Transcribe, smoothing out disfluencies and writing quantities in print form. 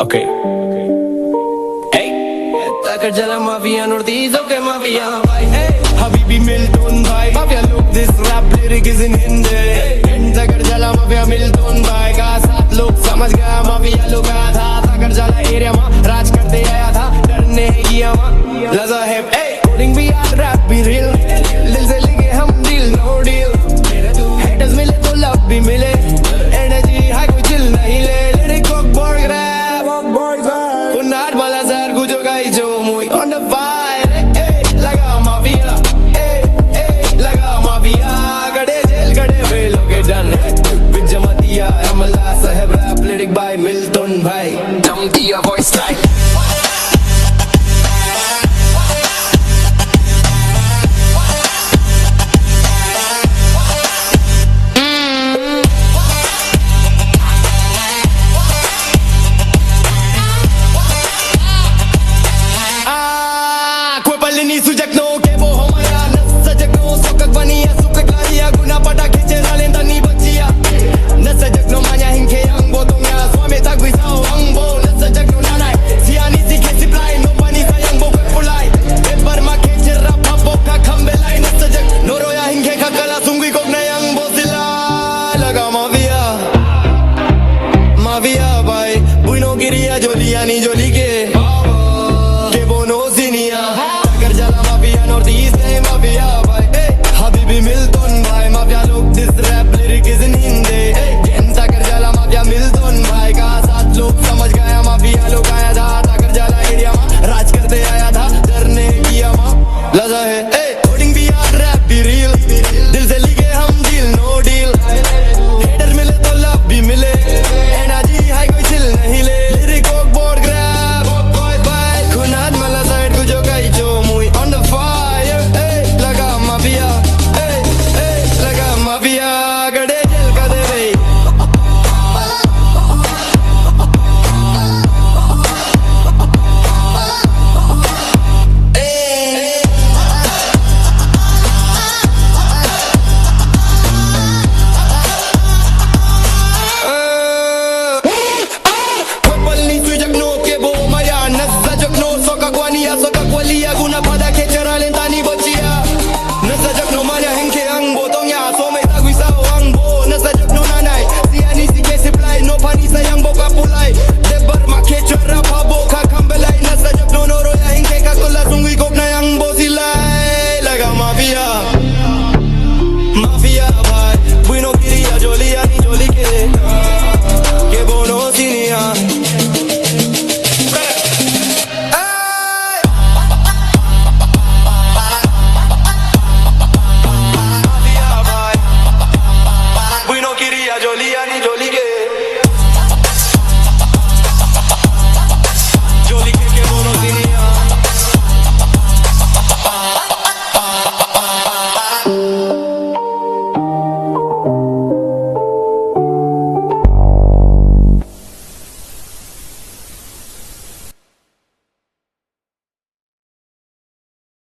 Okay. Hey. Takar jala mafia northeast, okay mafia bhai. Hey, Habibi Milton bhai. Mafia look, this rap lyric is in Hindi. Takar jala mafia Milton bhai का साथ लोग समझ गया mafia लोग आया था. Takar jala area में राज करते आया था. डर नहीं किया वहाँ